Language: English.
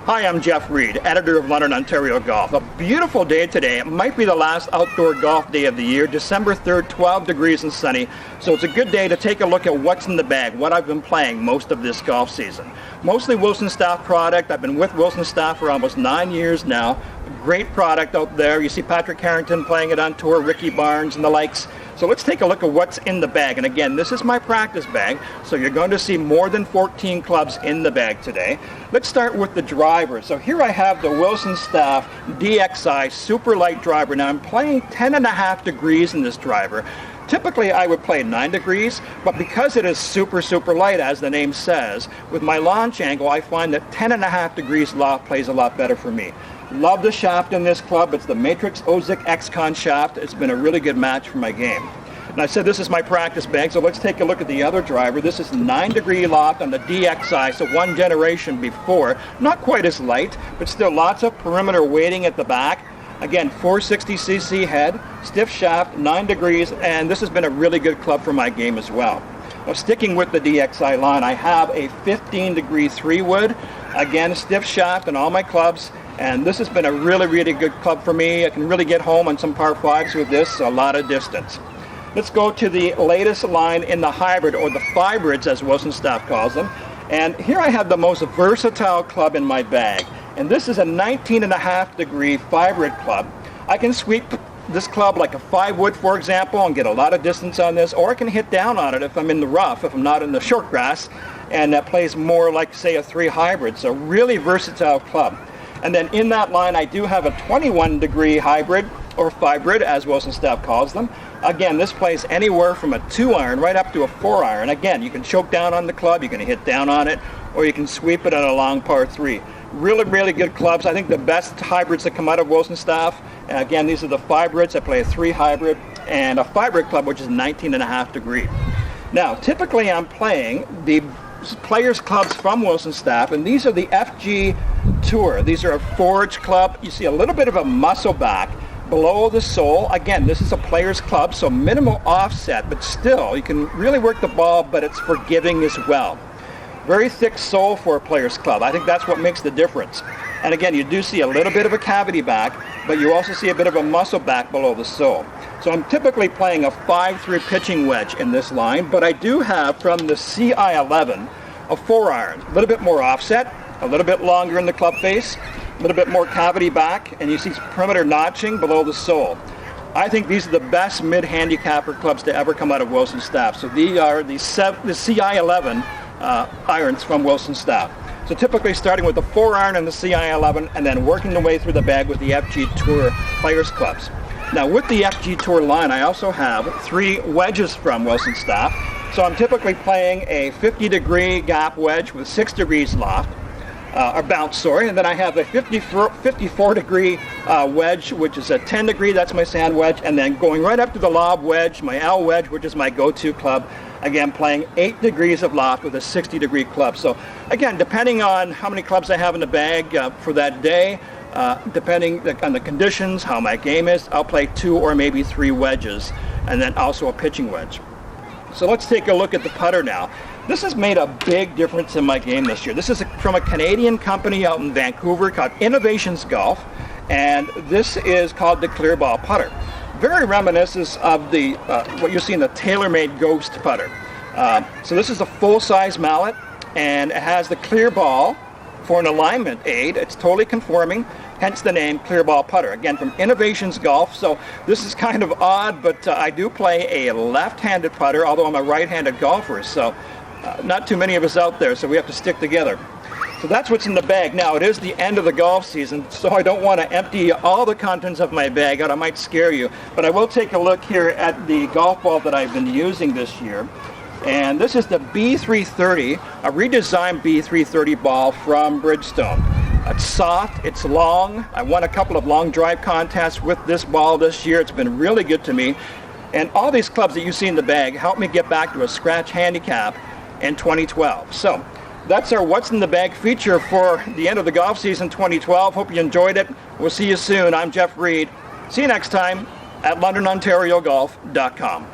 Hi, I'm Jeff Reed, editor of London, Ontario Golf. A beautiful day today. It might be the last outdoor golf day of the year, December 3rd, 12 degrees and sunny. So it's a good day to take a look at what's in the bag, what I've been playing most of this golf season. Mostly Wilson Staff product. I've been with Wilson Staff for almost 9 years now. Great product out there. You see Patrick Harrington playing it on tour, Ricky Barnes and the likes. So let's take a look at what's in the bag. And again, this is my practice bag, so you're going to see more than 14 clubs in the bag today. Let's start with the driver. So here I have the Wilson Staff DXI super light driver. Now I'm playing 10.5 degrees in this driver. Typically I would play 9 degrees, but because it is super light, as the name says, with my launch angle, I find that 10.5 degrees loft plays a lot better for me. Love the shaft in this club. It's the Matrix Ozic X-Con shaft. It's been a really good match for my game. And I said this is my practice bag, so let's take a look at the other driver. This is 9-degree loft on the DXI, so one generation before. Not quite as light, but still lots of perimeter weighting at the back. Again, 460cc head, stiff shaft, 9 degrees, and this has been a really good club for my game as well. Now, sticking with the DXI line, I have a 15-degree 3-wood. Again, stiff shaft in all my clubs, and this has been a really good club for me. I can really get home on some par 5s with this, a lot of distance. Let's go to the latest line in the hybrid, or the Fibrids as Wilson Staff calls them. And here I have the most versatile club in my bag. And this is a 19.5-degree Fibrid club. I can sweep this club like a 5-wood, for example, and get a lot of distance on this, or I can hit down on it if I'm in the rough, if I'm not in the short grass, and that plays more like, say, a 3 hybrid. So really versatile club. And then in that line, I do have a 21-degree hybrid, or Fibrid, as Wilson Staff calls them. Again, this plays anywhere from a 2-iron right up to a 4-iron. Again, you can choke down on the club, you can hit down on it, or you can sweep it on a long par 3. Really good clubs. I think the best hybrids that come out of Wilson Staff. Again, these are the Fibrids. I play a 3 hybrid and a Fibrid club, which is 19.5 degree. Now, typically I'm playing the players clubs from Wilson Staff, and these are the FG Tour. These are a forged club. You see a little bit of a muscle back below the sole. Again, this is a player's club, so minimal offset, but still you can really work the ball, but it's forgiving as well. Very thick sole for a player's club. I think that's what makes the difference. And again, you do see a little bit of a cavity back, but you also see a bit of a muscle back below the sole. So I'm typically playing a 5-3 pitching wedge in this line, but I do have from the CI11 a 4-iron. A little bit more offset, a little bit longer in the club face, a little bit more cavity back, and you see perimeter notching below the sole. I think these are the best mid-handicapper clubs to ever come out of Wilson Staff. So these are the CI11 irons from Wilson Staff. So typically starting with the 4-iron and the CI11, and then working the way through the bag with the FG Tour players clubs. Now with the FG Tour line, I also have 3 wedges from Wilson Staff. So I'm typically playing a 50-degree gap wedge with 6 degrees loft, or bounce, sorry, and then I have a 54-degree wedge, which is a 10-degree, that's my sand wedge, and then going right up to the lob wedge, my L wedge, which is my go-to club, again playing 8 degrees of loft with a 60-degree club. So again, depending on how many clubs I have in the bag for that day, depending on the conditions, how my game is, I'll play 2 or maybe 3 wedges, and then also a pitching wedge. So let's take a look at the putter now. This has made a big difference in my game this year. This is from a Canadian company out in Vancouver called Innovations Golf, and this is called the Clear Ball putter. Very reminiscent of the what you see in the TaylorMade Ghost putter. So this is a full-size mallet, and it has the Clear Ball for an alignment aid. It's totally conforming, hence the name Clear Ball putter. Again, from Innovations Golf. So this is kind of odd, but I do play a left-handed putter, although I'm a right-handed golfer. So not too many of us out there, so we have to stick together. So that's what's in the bag. Now, it is the end of the golf season, so I don't want to empty all the contents of my bag out. I might scare you, but I will take a look here at the golf ball that I've been using this year. And this is the B330, a redesigned B330 ball from Bridgestone. It's soft, it's long. I won a couple of long drive contests with this ball this year. It's been really good to me. And all these clubs that you see in the bag helped me get back to a scratch handicap in 2012. So that's our What's in the Bag feature for the end of the golf season 2012. Hope you enjoyed it. We'll see you soon. I'm Jeff Reed. See you next time at LondonOntarioGolf.com.